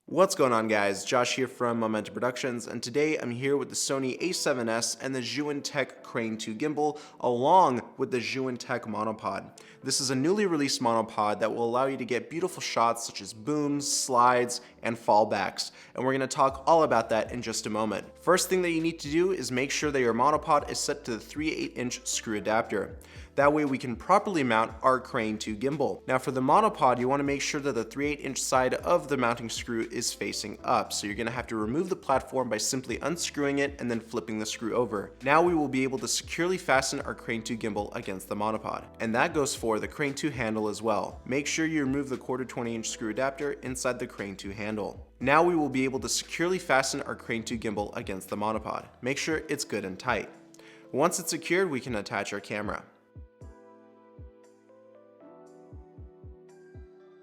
What's going on, guys? Josh here from Momentum Productions, and today I'm here with the Sony a7S and the Zhiyun Tech Crane 2 gimbal along with the Zhiyun Tech Monopod. This is a newly released monopod that will allow you to get beautiful shots such as booms, slides, and fallbacks, and we're going to talk all about that in just a moment. First thing that you need to do is make sure that your monopod is set to the 3/8" screw adapter. That way we can properly mount our Crane 2 gimbal. Now for the monopod, you want to make sure that the 3/8" side of the mounting screw is facing up. So you're going to have to remove the platform by simply unscrewing it and then flipping the screw over. Now we will be able to securely fasten our Crane 2 gimbal against the monopod. And that goes for the Crane 2 handle as well. Make sure you remove the 1/4 20" screw adapter inside the Crane 2 handle. Now we will be able to securely fasten our Crane 2 gimbal against the monopod. Make sure it's good and tight. Once it's secured, we can attach our camera.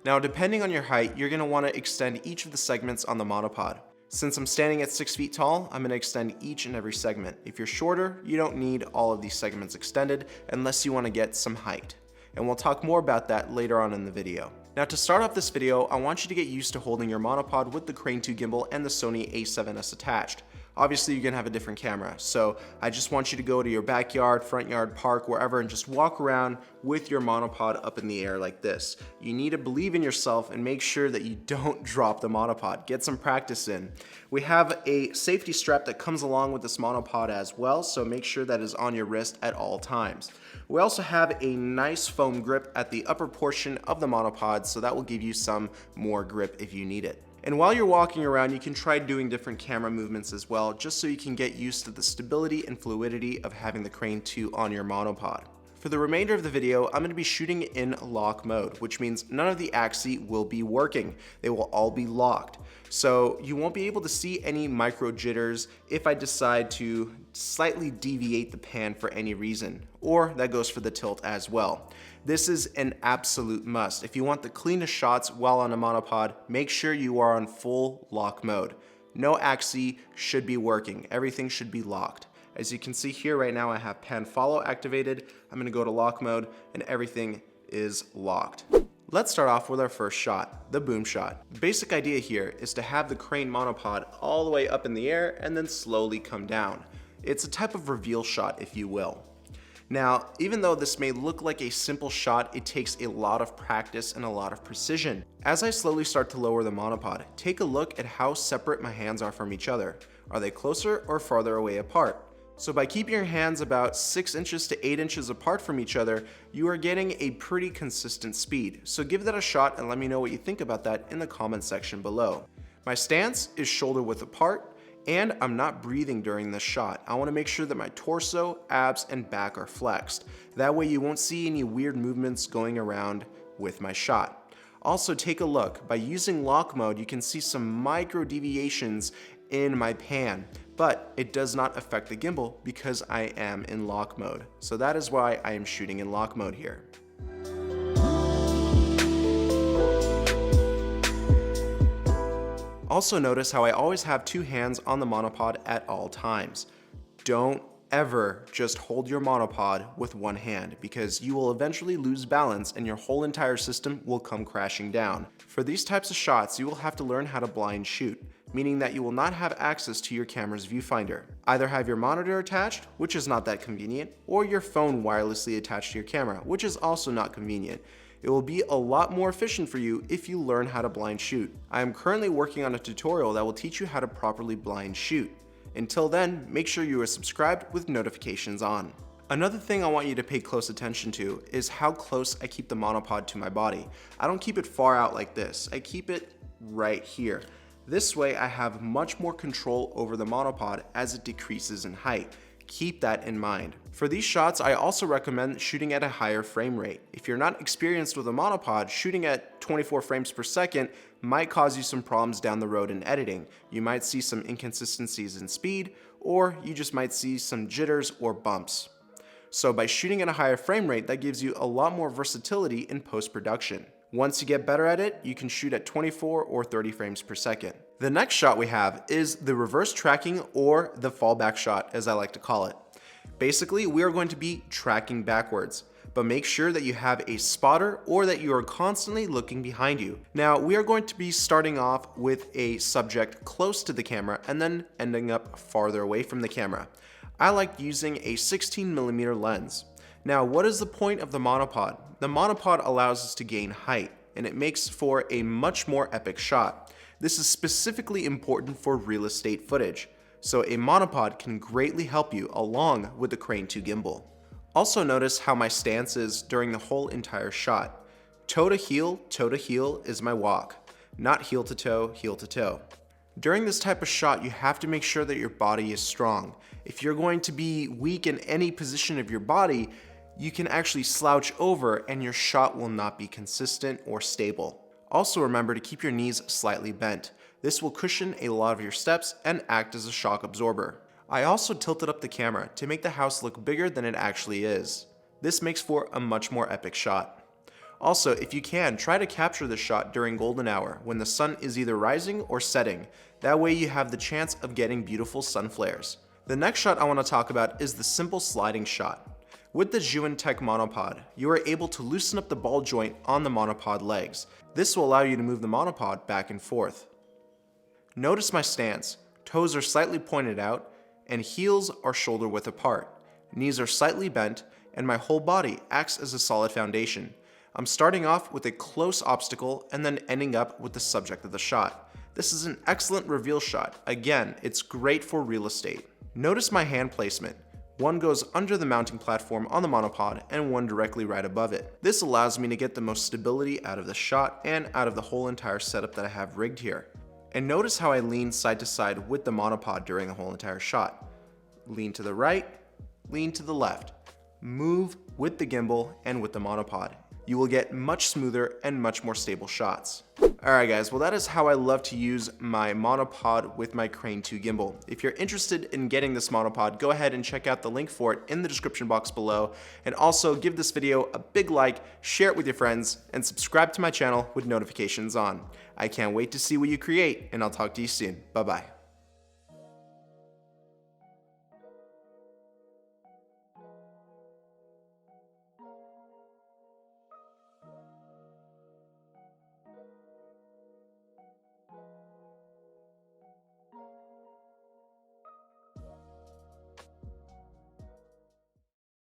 Now, depending on your height, you're going to want to extend each of the segments on the monopod. Since I'm standing at 6 feet tall, I'm going to extend each and every segment. If you're shorter, you don't need all of these segments extended unless you want to get some height. And we'll talk more about that later on in the video. Now to start off this video, I want you to get used to holding your monopod with the Crane 2 gimbal and the Sony a7S attached. Obviously you're gonna have a different camera, so I just want you to go to your backyard, front yard, park, wherever, and just walk around with your monopod up in the air like this. You need to believe in yourself and make sure that you don't drop the monopod. Get some practice in. We have a safety strap that comes along with this monopod as well, so make sure that is on your wrist at all times. We also have a nice foam grip at the upper portion of the monopod, so that will give you some more grip if you need it. And while you're walking around, you can try doing different camera movements as well, just so you can get used to the stability and fluidity of having the Crane 2 on your monopod. For the remainder of the video, I'm going to be shooting in lock mode, which means none of the axes will be working. They will all be locked. So you won't be able to see any micro jitters if I decide to slightly deviate the pan for any reason, or that goes for the tilt as well. This is an absolute must. If you want the cleanest shots while on a monopod, make sure you are on full lock mode. No axis should be working. Everything should be locked. As you can see here right now, I have pan follow activated. I'm gonna go to lock mode and everything is locked. Let's start off with our first shot, the boom shot. The basic idea here is to have the Crane monopod all the way up in the air and then slowly come down. It's a type of reveal shot, if you will. Now, even though this may look like a simple shot, it takes a lot of practice and a lot of precision. As I slowly start to lower the monopod, take a look at how separate my hands are from each other. Are they closer or farther away apart? So by keeping your hands about 6 inches to 8 inches apart from each other, you are getting a pretty consistent speed. So give that a shot and let me know what you think about that in the comment section below. My stance is shoulder width apart, and I'm not breathing during this shot. I want to make sure that my torso, abs, and back are flexed. That way you won't see any weird movements going around with my shot. Also take a look. By using lock mode, you can see some micro deviations in my pan, but it does not affect the gimbal because I am in lock mode. So that is why I am shooting in lock mode here. Also notice how I always have two hands on the monopod at all times. Don't ever just hold your monopod with one hand because you will eventually lose balance and your whole entire system will come crashing down. For these types of shots, you will have to learn how to blind shoot, meaning that you will not have access to your camera's viewfinder. Either have your monitor attached, which is not that convenient, or your phone wirelessly attached to your camera, which is also not convenient. It will be a lot more efficient for you if you learn how to blind shoot. I am currently working on a tutorial that will teach you how to properly blind shoot. Until then, make sure you are subscribed with notifications on. Another thing I want you to pay close attention to is how close I keep the monopod to my body. I don't keep it far out like this. I keep it right here. This way I have much more control over the monopod as it decreases in height. Keep that in mind. For these shots, I also recommend shooting at a higher frame rate. If you're not experienced with a monopod, shooting at 24 frames per second might cause you some problems down the road in editing. You might see some inconsistencies in speed, or you just might see some jitters or bumps. So by shooting at a higher frame rate, that gives you a lot more versatility in post-production. Once you get better at it, you can shoot at 24 or 30 frames per second. The next shot we have is the reverse tracking, or the fallback shot as I like to call it. Basically, we are going to be tracking backwards. but make sure that you have a spotter or that you are constantly looking behind you. Now, we are going to be starting off with a subject close to the camera and then ending up farther away from the camera. I like using a 16mm lens. Now, what is the point of the monopod? The monopod allows us to gain height, and it makes for a much more epic shot. This is specifically important for real estate footage, so a monopod can greatly help you along with the Crane 2 gimbal. Also notice how my stance is during the whole entire shot. Toe to heel is my walk, not heel to toe, heel to toe. During this type of shot, you have to make sure that your body is strong. If you're going to be weak in any position of your body, you can actually slouch over and your shot will not be consistent or stable. Also remember to keep your knees slightly bent. This will cushion a lot of your steps and act as a shock absorber. I also tilted up the camera to make the house look bigger than it actually is. This makes for a much more epic shot. Also, if you can, try to capture the shot during golden hour when the sun is either rising or setting. That way you have the chance of getting beautiful sun flares. The next shot I want to talk about is the simple sliding shot. With the Zhiyun Tech monopod, you are able to loosen up the ball joint on the monopod legs. This will allow you to move the monopod back and forth. Notice my stance. Toes are slightly pointed out, and heels are shoulder width apart. Knees are slightly bent, and my whole body acts as a solid foundation. I'm starting off with a close obstacle and then ending up with the subject of the shot. This is an excellent reveal shot. Again, it's great for real estate. Notice my hand placement. One goes under the mounting platform on the monopod and one directly right above it. This allows me to get the most stability out of the shot and out of the whole entire setup that I have rigged here. And notice how I lean side to side with the monopod during the whole entire shot. Lean to the right, lean to the left. Move with the gimbal and with the monopod. You will get much smoother and much more stable shots. Alright guys, well that is how I love to use my monopod with my Crane 2 gimbal. If you're interested in getting this monopod, go ahead and check out the link for it in the description box below. And also give this video a big like, share it with your friends, and subscribe to my channel with notifications on. I can't wait to see what you create, and I'll talk to you soon. Bye bye.